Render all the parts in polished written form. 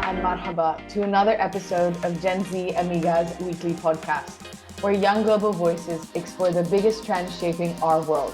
and marhaba to another episode of Gen Z AMIGAS weekly podcast, where young global voices explore the biggest trends shaping our world.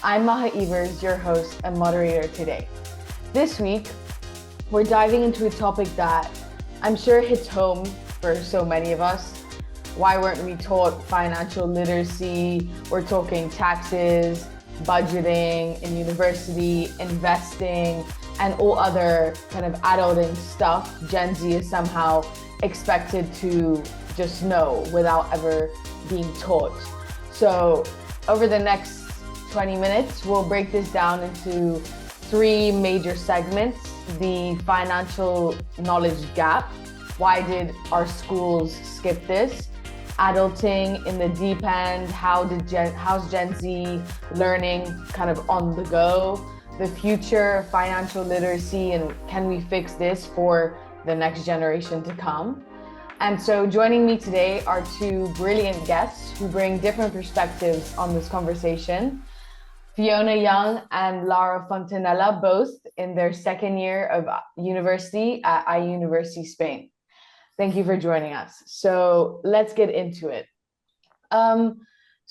I'm Maha, your host and moderator today. This week, we're diving into a topic that I'm sure hits home for so many of us. Why weren't we taught financial literacy? We're talking taxes, budgeting in university, investing, and all other kind of adulting stuff Gen Z is somehow expected to just know without ever being taught. So over the next 20 minutes, we'll break this down into three major segments: the financial knowledge gap, why did our schools skip this? Adulting in the deep end, how's Gen Z learning kind of on the go? The future, financial literacy, and can we fix this for the next generation to come? And so joining me today are two brilliant guests who bring different perspectives on this conversation. Fiona Young and Lara Fontanella, both in their second year of university at University Spain. Thank you for joining us. So let's get into it. So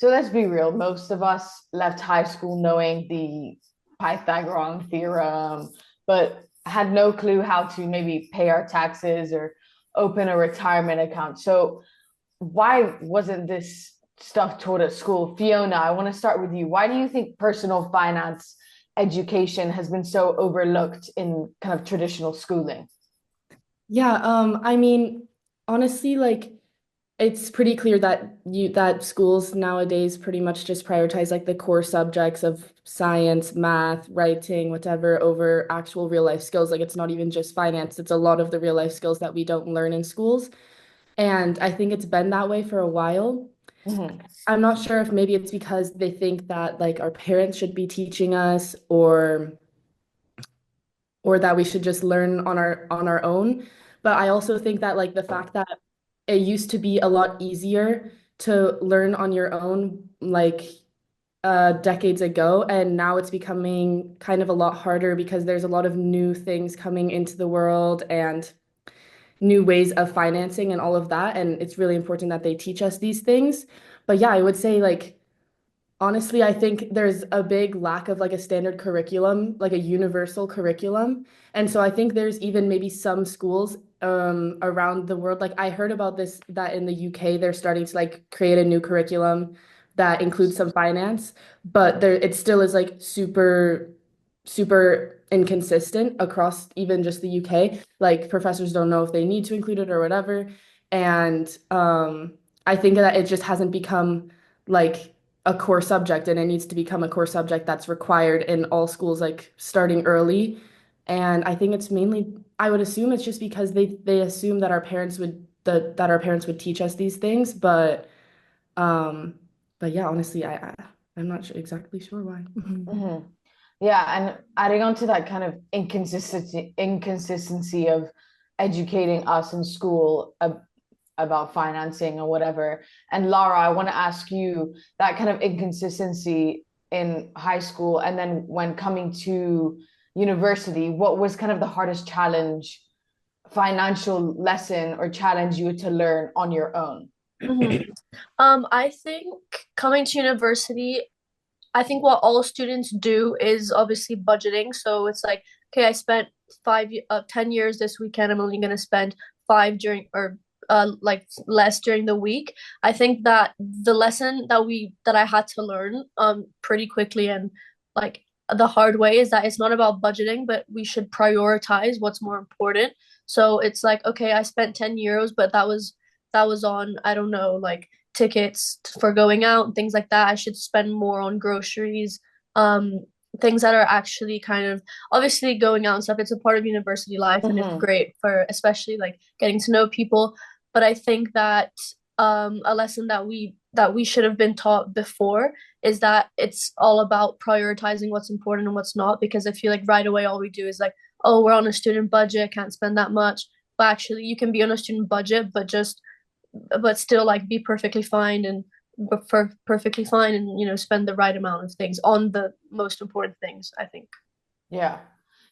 let's be real. Most of us left high school knowing the Pythagorean theorem, but had no clue how to maybe pay our taxes or open a retirement account. So why wasn't this stuff taught at school? Fiona, I want to start with you. Why do you think personal finance education has been so overlooked in kind of traditional schooling? Yeah, I mean, honestly, like it's pretty clear that schools nowadays pretty much just prioritize like the core subjects of science, math, writing, whatever over actual real life skills. Like it's not even just finance, it's a lot of the real life skills that we don't learn in schools. And I think it's been that way for a while. Mhm. I'm not sure if maybe it's because they think that like our parents should be teaching us or that we should just learn on our own. But I also think that like the fact that it used to be a lot easier to learn on your own like decades ago, and now it's becoming kind of a lot harder because there's a lot of new things coming into the world and new ways of financing and all of that, and it's really important that they teach us these things. But yeah, I would say like honestly, I think there's a big lack of like a standard curriculum, like a universal curriculum. And so I think there's even maybe some schools around the world. Like I heard about this that in the UK they're starting to like create a new curriculum that includes some finance, but there it still is like super inconsistent across even just the UK. Like professors don't know if they need to include it or whatever. And I think that it just hasn't become like a core subject, and it needs to become a core subject that's required in all schools like starting early. And I think it's mainly, I would assume it's just because they assume that our parents would teach us these things, um but yeah, honestly I'm not exactly sure why. Mhm. Yeah, and adding on to that kind of inconsistency of educating us in school about financing or whatever. And Lara, I want to ask you that kind of inconsistency in high school and then when coming to university, what was kind of the hardest challenge, financial lesson or challenge you had to learn on your own? Mhm. I think coming to university, I think what all students do is obviously budgeting. So it's like, okay, I spent 10 years this weekend. I'm only gonna spend five during or like less during the week. I think that the lesson that I had to learn pretty quickly and like the hard way is that it's not about budgeting, but we should prioritize what's more important. So it's like, okay, I spent 10 euros, but that was on, I don't know, like tickets for going out and things like that. I should spend more on groceries, um, things that are actually kind of obviously going out and stuff. It's a part of university life and it's Mm-hmm. great for especially like getting to know people. But I think that a lesson that we should have been taught before is that it's all about prioritizing what's important and what's not. Because I feel like right away all we do is like, oh, we're on a student budget, can't spend that much. But actually, you can be on a student budget, but still like be perfectly fine and perfectly fine and spend the right amount of things on the most important things, I think. Yeah.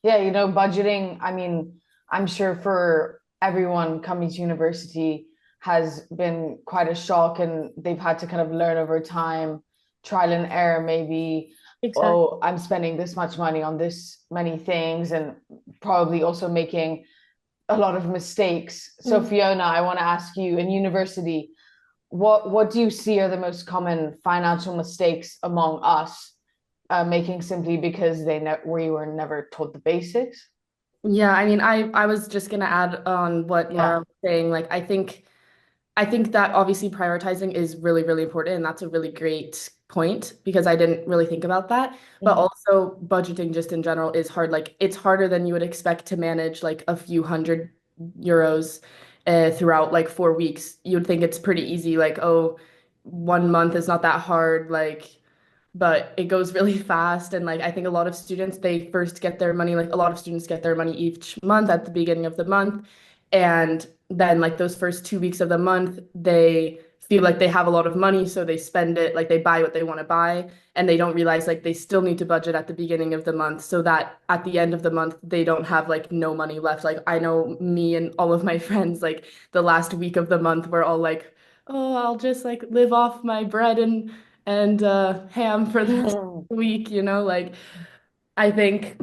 Yeah, budgeting, I mean, I'm sure for everyone coming to university has been quite a shock, and they've had to kind of learn over time, trial and error, maybe, Exactly. oh, I'm spending this much money on this many things, and probably also making a lot of mistakes. So, Mm. Fiona, I want to ask you, in university, what do you see are the most common financial mistakes among us, making simply because we were never taught the basics? Yeah, I mean, I was just gonna add on what Yeah. Lara was saying. Like, I think that obviously prioritizing is really, really important, and that's a really great point because I didn't really think about that. But Mhm. also budgeting just in general is hard. Like it's harder than you would expect to manage like a few hundred euros throughout like 4 weeks. You would think it's pretty easy, like, oh, 1 month is not that hard. Like but it goes really fast. And like I think a lot of students, they first get their money, like a lot of students get their money each month at the beginning of the month. And then like those first 2 weeks of the month, they feel like they have a lot of money, so they spend it, like they buy what they want to buy, and they don't realize like they still need to budget at the beginning of the month so that at the end of the month they don't have like no money left. Like I know me and all of my friends, like the last week of the month, we're all like, oh, I'll just like live off my bread and ham for the rest of the week, like I think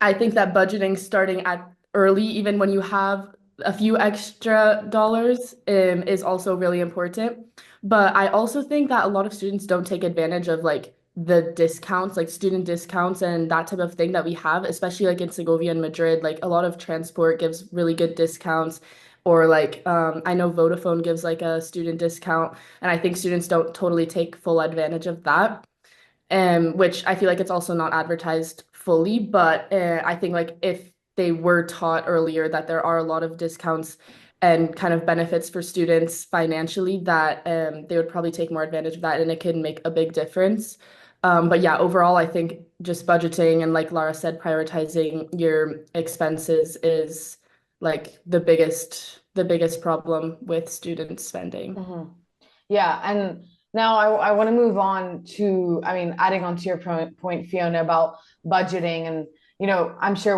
I think that budgeting starting at early, even when you have a few extra dollars, is also really important. But I also think that a lot of students don't take advantage of like the discounts, like student discounts and that type of thing that we have, especially like in Segovia and Madrid. Like a lot of transport gives really good discounts. Or like I know Vodafone gives like a student discount, and I think students don't totally take full advantage of that, which I feel like it's also not advertised fully, but I think like if they were taught earlier that there are a lot of discounts and kind of benefits for students financially, that they would probably take more advantage of that, and it can make a big difference. But yeah, overall, I think just budgeting and like Lara said, prioritizing your expenses is like the biggest problem with student spending. Mhm. Yeah, and now I want to move on to, I mean, adding on to your point, Fiona, about budgeting. And, I'm sure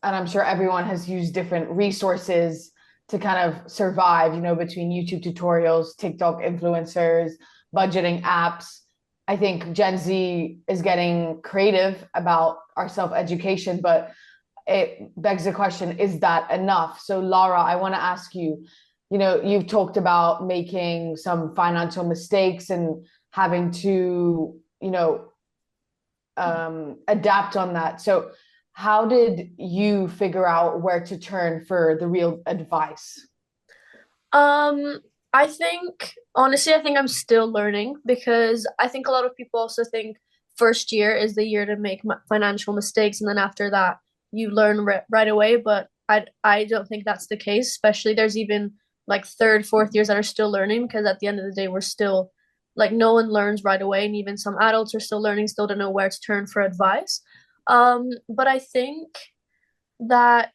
and I'm sure everyone has used different resources to kind of survive, between YouTube tutorials, TikTok influencers, budgeting apps. I think Gen Z is getting creative about our self-education, but it begs the question, is that enough? So, Lara, I want to ask you, you've talked about making some financial mistakes and having to, adapt on that. So, how did you figure out where to turn for the real advice? Um, I think honestly, I think I'm still learning because I think a lot of people also think first year is the year to make financial mistakes, and then after that you learn right away. But I don't think that's the case. Especially there's even like third, fourth years that are still learning because at the end of the day we're still like no one learns right away, and even some adults are still learning, still don't know where to turn for advice. But I think that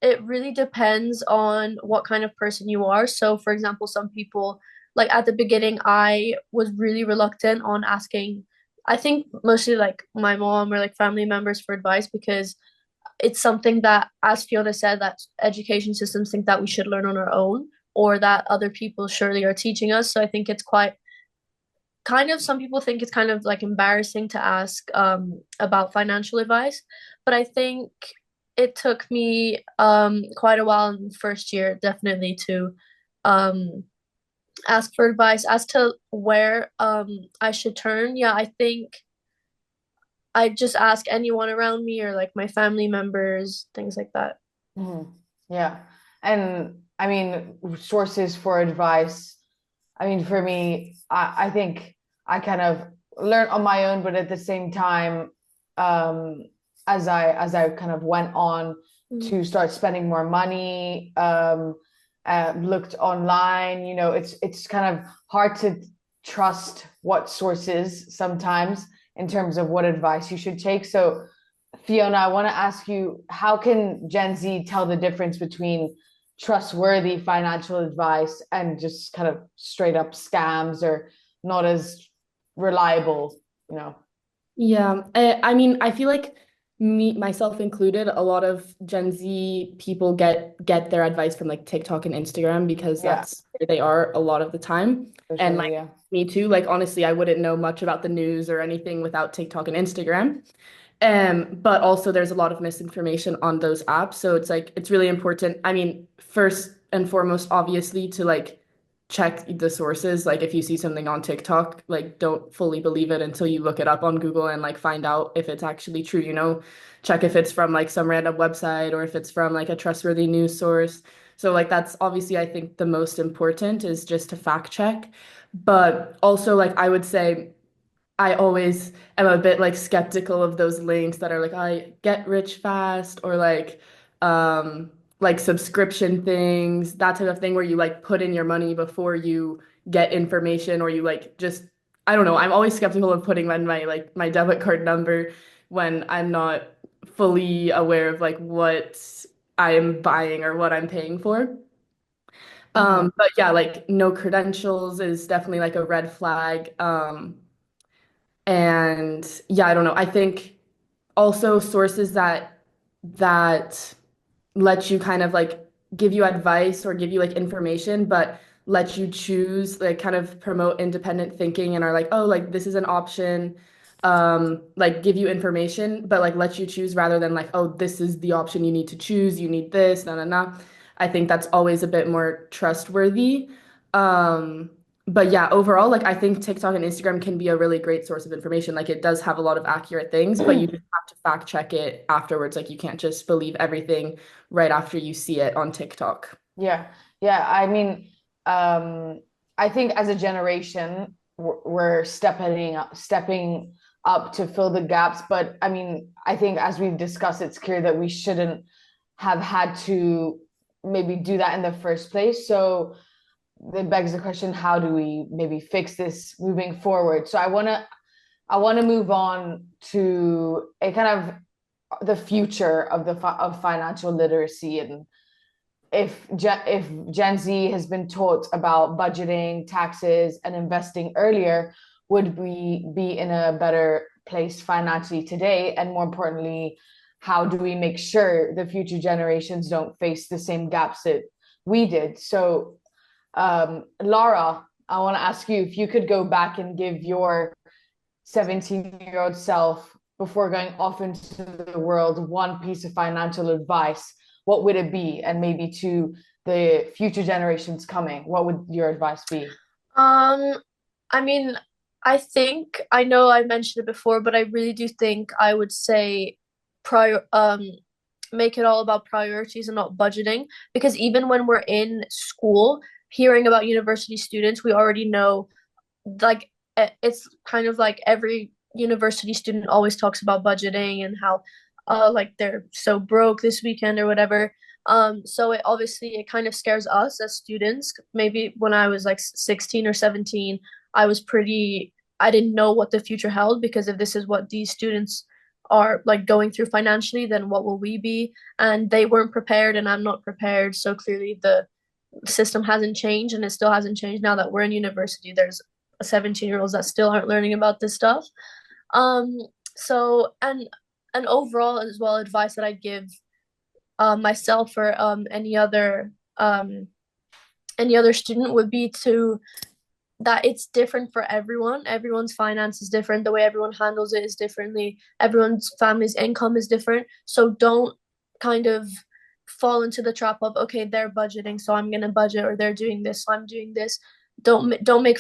it really depends on what kind of person you are. So, for example, some people, like at the beginning, I was really reluctant on asking, I think mostly like my mom or like family members for advice because it's something that, as Fiona said, that education systems think that we should learn on our own or that other people surely are teaching us. So I think it's quite kind of some people think it's kind of like embarrassing to ask about financial advice, but I think it took me quite a while in the first year definitely to um, ask for advice as to where I should turn. Yeah, I think I just ask anyone around me or like my family members, things like that. Mhm. Yeah. And I mean, sources for advice. I mean, for me, I think I kind of learned on my own, but at the same time, um, as I kind of went on Mm. to start spending more money, looked online, it's kind of hard to trust what sources sometimes in terms of what advice you should take. So, Fiona, I want to ask you, how can Gen Z tell the difference between trustworthy financial advice and just kind of straight up scams or not as reliable, you know? Yeah, I mean, I feel like me myself included, a lot of Gen Z people get their advice from like TikTok and Instagram because Yeah, that's where they are a lot of the time. for And sure. like Yeah. me too, like honestly, I wouldn't know much about the news or anything without TikTok and Instagram. But also there's a lot of misinformation on those apps. So it's like it's really important. I mean, first and foremost, obviously, to like check the sources. Like if you see something on TikTok, like don't fully believe it until you look it up on Google and like find out if it's actually true, you know. Check if it's from like some random website or if it's from like a trustworthy news source. So like that's obviously I think the most important is just to fact check. But also like I would say I always am a bit like skeptical of those links that are like I get rich fast or like subscription things, that type of thing where you like put in your money before you get information or you like just I don't know. I'm always skeptical of putting in my like my debit card number when I'm not fully aware of like what I am buying or what I'm paying for. Hmm. But yeah, like no credentials is definitely like a red flag. And yeah, I don't know. I think also sources that let you kind of like give you advice or give you like information, but let you choose, like kind of promote independent thinking and are like, oh, like this is an option, like give you information, but like let you choose rather than like, oh, this is the option you need to choose, you need this, na na na. I think that's always a bit more trustworthy. Um, but yeah, overall, like I think TikTok and Instagram can be a really great source of information. Like it does have a lot of accurate things, but you just have to fact check it afterwards. Like you can't just believe everything right after you see it on TikTok. Yeah, yeah. I mean, um, I think as a generation, we're stepping up to fill the gaps. But I mean, I think as we've discussed, it's clear that we shouldn't have had to maybe do that in the first place. So it begs the question, how do we maybe fix this moving forward? So I wanna move on to a kind of the future of of financial literacy and if Gen Z has been taught about budgeting, taxes, and investing earlier, would we be in a better place financially today? And more importantly, how do we make sure the future generations don't face the same gaps that we did? So, Lara, I want to ask you if you could go back and give your 17-year-old self before going off into the world one piece of financial advice, what would it be? And maybe to the future generations coming, what would your advice be? Um, I mean, I think I know I mentioned it before, but I really do think I would say prior make it all about priorities and not budgeting because even when we're in school, hearing about university students, we already know like it's kind of like every university student always talks about budgeting and how like they're so broke this weekend or whatever. So it obviously it kind of scares us as students. Maybe when I was like 16 or 17, I was pretty I didn't know what the future held because if this is what these students are like going through financially, then what will we be? And they weren't prepared and I'm not prepared. So clearly the system hasn't changed and it still hasn't changed now that we're in university. There's 17-year-olds that still aren't learning about this stuff. Um, so and overall as well, advice that I'd give myself or any other student would be to that it's different for everyone. Everyone's finance is different. The way everyone handles it is differently. Everyone's family's income is different. So don't kind of fall into the trap of okay, they're budgeting, so I'm gonna budget, or they're doing this, so I'm doing this. Don't make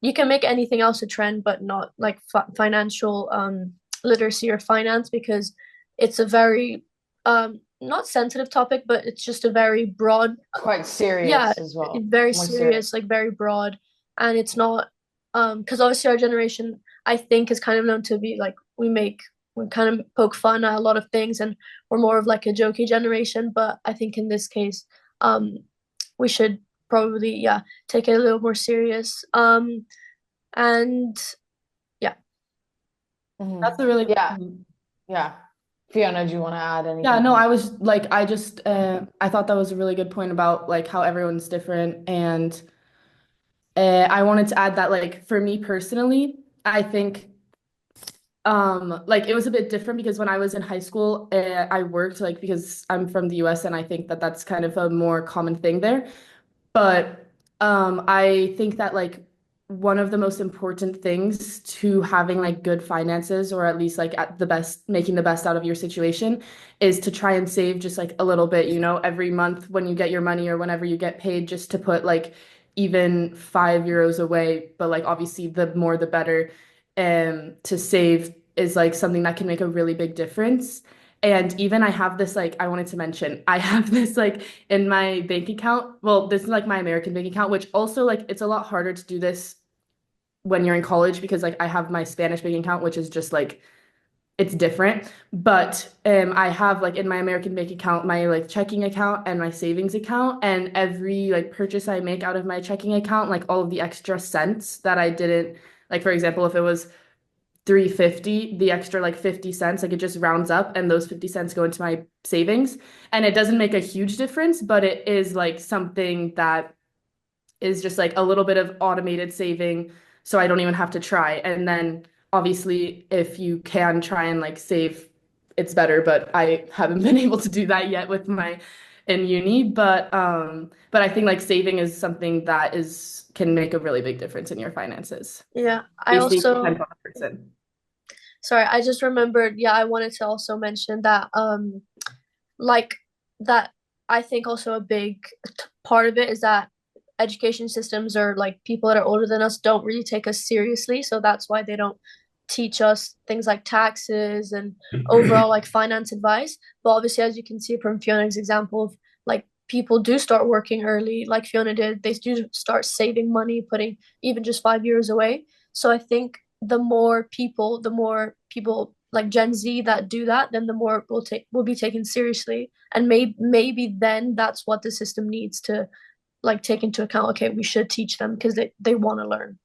you can make anything else a trend, but not like financial literacy or finance because it's a very not sensitive topic, but it's just a very broad Quite yeah, serious as well, very more serious. serious, like very broad, and it's not because obviously our generation, I think, is kind of known to be like we kind of poke fun at a lot of things, and we're more of like a jokey generation. But I think in this case, um, we should probably take it a little more serious. And yeah, That's Mhm. a really Yeah, yeah. Fiona, do you want to add yeah, anything no, on? I was like I just I thought that was a really good point about like how everyone's different and I wanted to add that like for me personally, I think Like it was a bit different because when I was in high school, I worked like because I'm from the US and I think that that's kind of a more common thing there. But I think that like one of the most important things to having like good finances, or at least like at the best, making the best out of your situation, is to try and save just like a little bit, every month when you get your money or whenever you get paid, just to put like even €5 away. But like obviously the more the better. To save is like something that can make a really big difference. And even I have this like I wanted to mention, I have this like in my bank account. Well, this is like my American bank account, which also like it's a lot harder to do this when you're in college because like I have my Spanish bank account, which is just like it's different. But I have like in my American bank account my like checking account and my savings account, and every like purchase I make out of my checking account, like all of the extra cents that I didn't like, for example, if it was 350, the extra like 50 cents, like it just rounds up and those 50 cents go into my savings. And it doesn't make a huge difference, but it is like something that is just like a little bit of automated saving. So I don't even have to try. And then obviously, if you can try and like save, it's better, but I haven't been able to do that yet with my in uni. But I think like saving is something that is can make a really big difference in your finances. Yeah, I Obviously, it also depends on the person. sorry, I just remembered, yeah, I wanted to also mention that like that I think also a big part of it is that education systems or like people that are older than us don't really take us seriously, so that's why they don't teach us things like taxes and overall like finance advice. But obviously, as you can see from Fiona's example of like people do start working early, like Fiona did, they do start saving money, putting even just 5 years away. So I think the more people like Gen Z that do that, then the more will be taken seriously. And maybe then that's what the system needs to like take into account. Okay, we should teach them because they want to learn.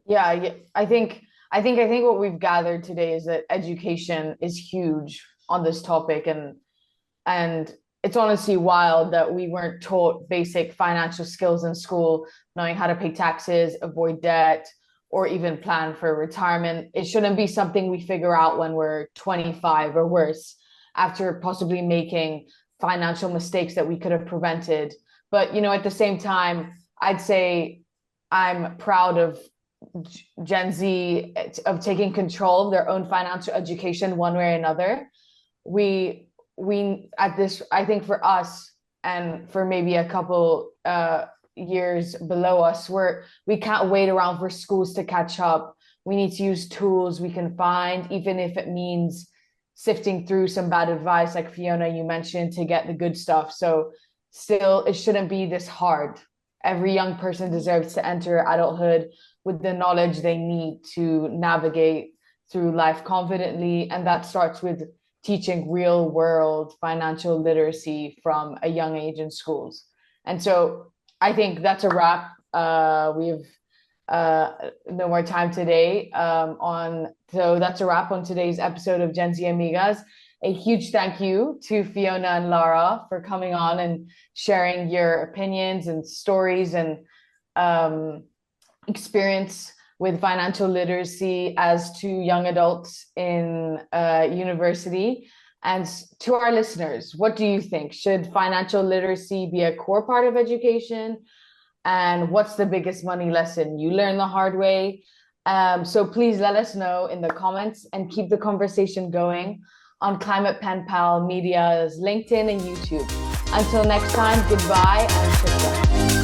Yeah, I think what we've gathered today is that education is huge on this topic, and it's honestly wild that we weren't taught basic financial skills in school, knowing how to pay taxes, avoid debt, or even plan for retirement. It shouldn't be something we figure out when we're 25 or worse, after possibly making financial mistakes that we could have prevented. But, at the same time, I'd say I'm proud of Gen Z of taking control of their own financial education one way or another. We at this, I think for us and for maybe a couple years below us, we can't wait around for schools to catch up. We need to use tools we can find, even if it means sifting through some bad advice, like Fiona, you mentioned, to get the good stuff. So still, it shouldn't be this hard. Every young person deserves to enter adulthood with the knowledge they need to navigate through life confidently. And that starts with teaching real world financial literacy from a young age in schools. And so I think that's a wrap. We've no more time today. So that's a wrap on today's episode of Gen Z Amigas. A huge thank you to Fiona and Lara for coming on and sharing your opinions and stories and experience with financial literacy as to young adults in university. And to our listeners, what do you think? Should financial literacy be a core part of education? And what's the biggest money lesson you learned the hard way? So please let us know in the comments and keep the conversation going on Climate Penpal Media's LinkedIn and YouTube. Until next time, goodbye and shukran.